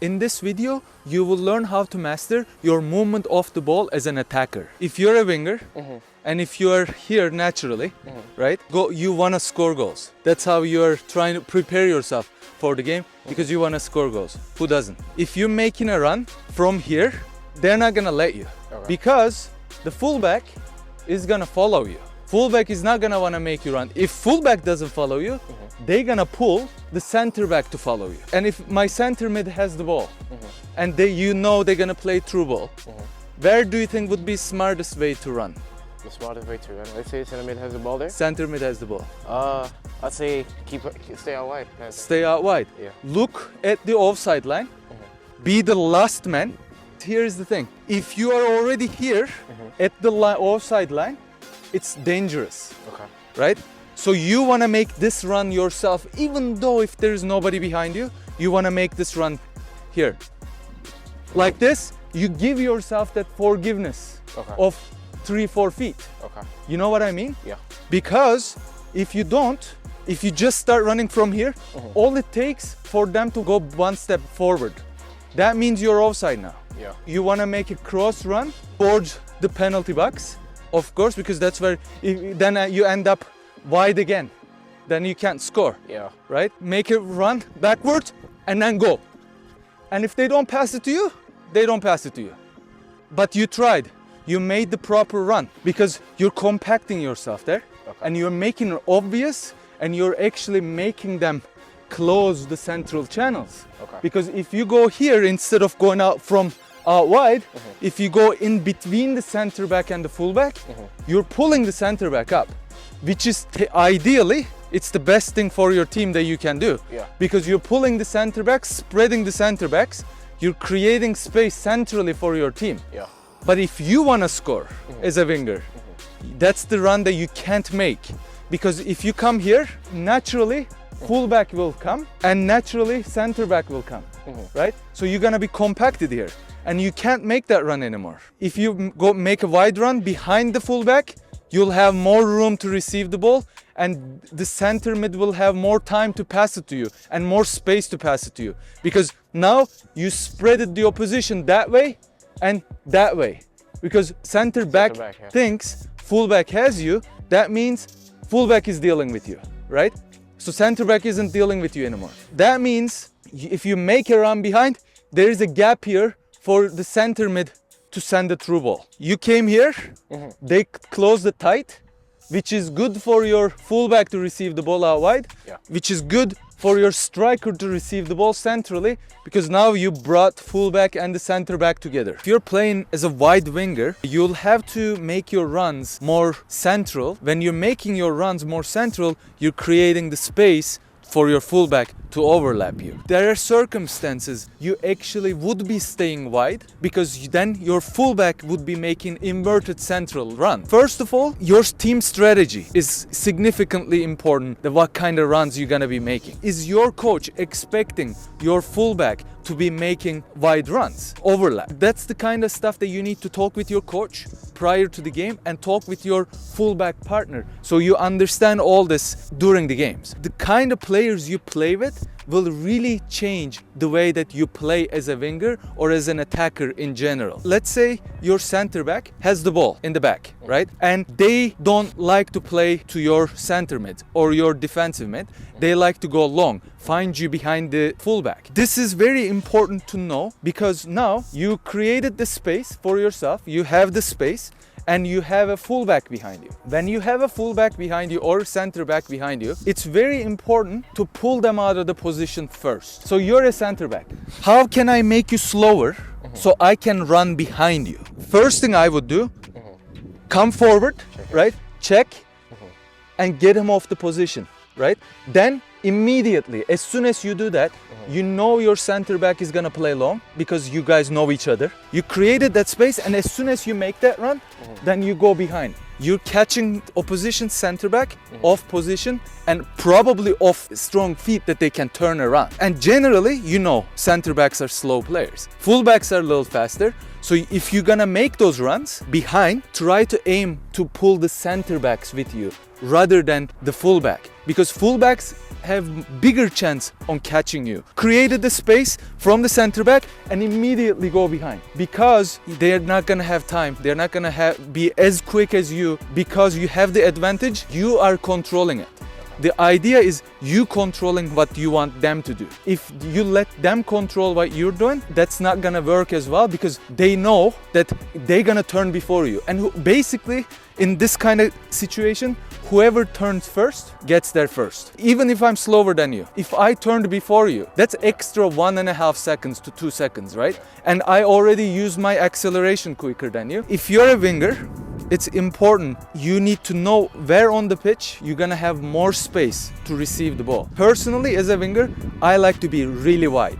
In this video, you will learn how to master your movement off the ball as an attacker. If you're a winger, and if you are here naturally, right, you want to score goals. That's how you're trying to prepare yourself for the game, because you want to score goals. Who doesn't? If you're making a run from here, they're not going to let you. Okay. Because the fullback is going to follow you. Fullback is not going to want to make you run. If fullback doesn't follow you, they're going to pull the center back to follow you. And if my center mid has the ball, and they're going to play through ball, where do you think would be smartest way to run? The smartest way to run. Let's say center mid has the ball there. Center mid has the ball. I'd say stay out wide. Stay out wide. Yeah. Look at the offside line. Be the last man. Here's the thing. If you are already here at the offside line, it's dangerous. Okay. Right? So you want to make this run yourself, even though if there's nobody behind you, you want to make this run here. Like this, you give yourself that forgiveness of 3-4 feet. Okay. You know what I mean? Yeah. Because if you don't, if you just start running from here, all it takes for them to go one step forward. That means you're offside now. Yeah. You want to make a cross run towards the penalty box, of course, because that's where then you end up wide again. Then you can't score. Yeah. Right? Make it run backwards and then go. And if they don't pass it to you, they don't pass it to you. But you tried. You made the proper run because you're compacting yourself there, and you're making it obvious, and you're actually making them close the central channels. Okay. Because if you go here instead of going out from out wide, if you go in between the center back and the fullback, you're pulling the center back up, which is ideally it's the best thing for your team that you can do. Yeah. Because you're pulling the center backs, spreading the center backs, you're creating space centrally for your team. Yeah. But if you want to score as a winger, that's the run that you can't make. Because if you come here, naturally fullback will come and naturally center back will come, right? So you're going to be compacted here and you can't make that run anymore. If you go make a wide run behind the fullback, you'll have more room to receive the ball, and the center mid will have more time to pass it to you and more space to pass it to you. Because now you spread the opposition that way and that way. Because center back thinks fullback has you, that means fullback is dealing with you, right? So center back isn't dealing with you anymore. That means if you make a run behind, there is a gap here for the center mid to send a through ball. You came here, they closed it tight, which is good for your fullback to receive the ball out wide, which is good for your striker to receive the ball centrally, because now you brought fullback and the center back together. If you're playing as a wide winger, you'll have to make your runs more central. When you're making your runs more central, you're creating the space for your fullback to overlap you. There are circumstances you actually would be staying wide, because then your fullback would be making inverted central run. First of all, your team strategy is significantly important. What kind of runs you're gonna be making. Is your coach expecting your fullback to be making wide runs, overlap? That's the kind of stuff that you need to talk with your coach prior to the game and talk with your fullback partner, so you understand all this during the games. The kind of players you play with will really change the way that you play as a winger or as an attacker in general. Let's say your center back has the ball in the back, right? And they don't like to play to your center mid or your defensive mid. They like to go long, find you behind the fullback. This is very important to know, because now you created the space for yourself, you have the space, and you have a fullback behind you. When you have a fullback behind you or center back behind you, it's very important to pull them out of the position first. So you're a center back. How can I make you slower so I can run behind you? First thing I would do, come forward, right? Check and get him off the position, right? Then immediately, as soon as you do that, you know your center back is gonna play long, because you guys know each other. You created that space, and as soon as you make that run, then you go behind. You're catching opposition center back off position and probably off strong feet that they can turn around. And generally, you know, center backs are slow players. Fullbacks are a little faster. So if you're gonna make those runs behind, try to aim to pull the center backs with you rather than the fullback, because fullbacks have bigger chance on catching you. Created the space from the center back and immediately go behind, because they're not gonna have time. They're not gonna be as quick as you, because you have the advantage. You are controlling it. The idea is you controlling what you want them to do. If you let them control what you're doing, that's not gonna work as well, because they know that they're gonna turn before you. And basically, in this kind of situation, whoever turns first gets there first. Even if I'm slower than you, if I turned before you, that's extra 1.5 seconds to 2 seconds, right? And I already used my acceleration quicker than you. If you're a winger, it's important. You need to know where on the pitch you're gonna have more space to receive the ball. Personally, as a winger, I like to be really wide.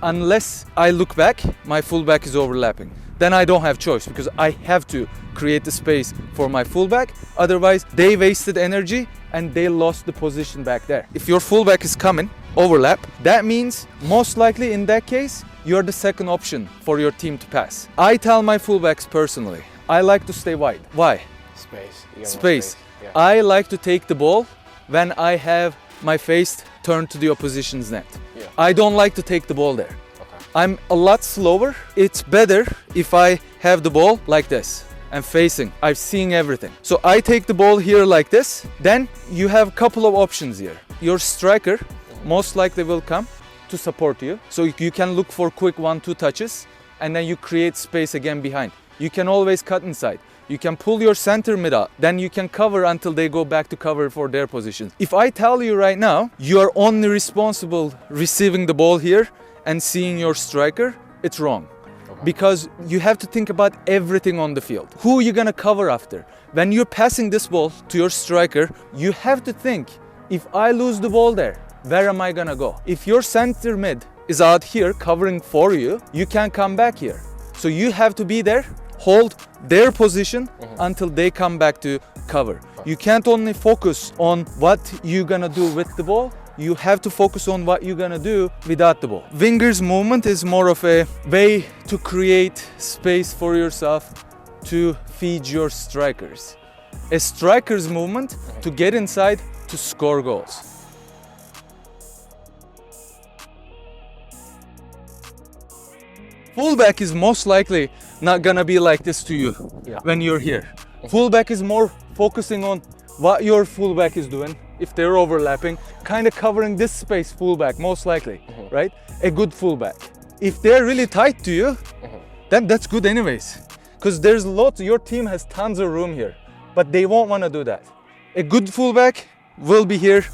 Unless I look back, my fullback is overlapping. Then I don't have choice, because I have to create the space for my fullback. Otherwise, they wasted energy and they lost the position back there. If your fullback is coming, overlap, that means most likely in that case, you're the second option for your team to pass. I tell my fullbacks personally, I like to stay wide. Why? Space. You got more Space. Yeah. I like to take the ball when I have my face turned to the opposition's net. Yeah. I don't like to take the ball there. Okay. I'm a lot slower. It's better if I have the ball like this and facing. I'm seeing everything. So I take the ball here like this. Then you have a couple of options here. Your striker most likely will come to support you. So you can look for quick 1-2 touches, and then you create space again behind. You can always cut inside. You can pull your center mid out. Then you can cover until they go back to cover for their positions. If I tell you right now, you are only responsible receiving the ball here and seeing your striker, it's wrong. Okay. Because you have to think about everything on the field. Who are you gonna cover after? When you're passing this ball to your striker, you have to think, if I lose the ball there, where am I gonna go? If your center mid is out here covering for you, you can't come back here. So you have to be there, hold their position until they come back to cover. You can't only focus on what you're gonna do with the ball, you have to focus on what you're gonna do without the ball. Winger's movement is more of a way to create space for yourself to feed your strikers. A striker's movement to get inside to score goals. Fullback is most likely not gonna be like this to you when you're here. Fullback is more focusing on what your fullback is doing, if they're overlapping, kind of covering this space, fullback most likely, right? A good fullback. If they're really tight to you, then that's good anyways, because there's lots, your team has tons of room here, but they won't want to do that. A good fullback will be here.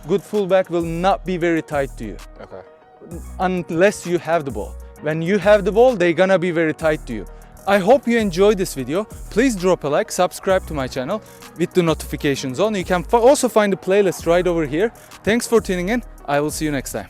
Good fullback will not be very tight to you. Okay. Unless you have the ball. When you have the ball, they're gonna be very tight to you. I hope you enjoyed this video. Please drop a like, subscribe to my channel with the notifications on. You can also find the playlist right over here. Thanks for tuning in. I will see you next time.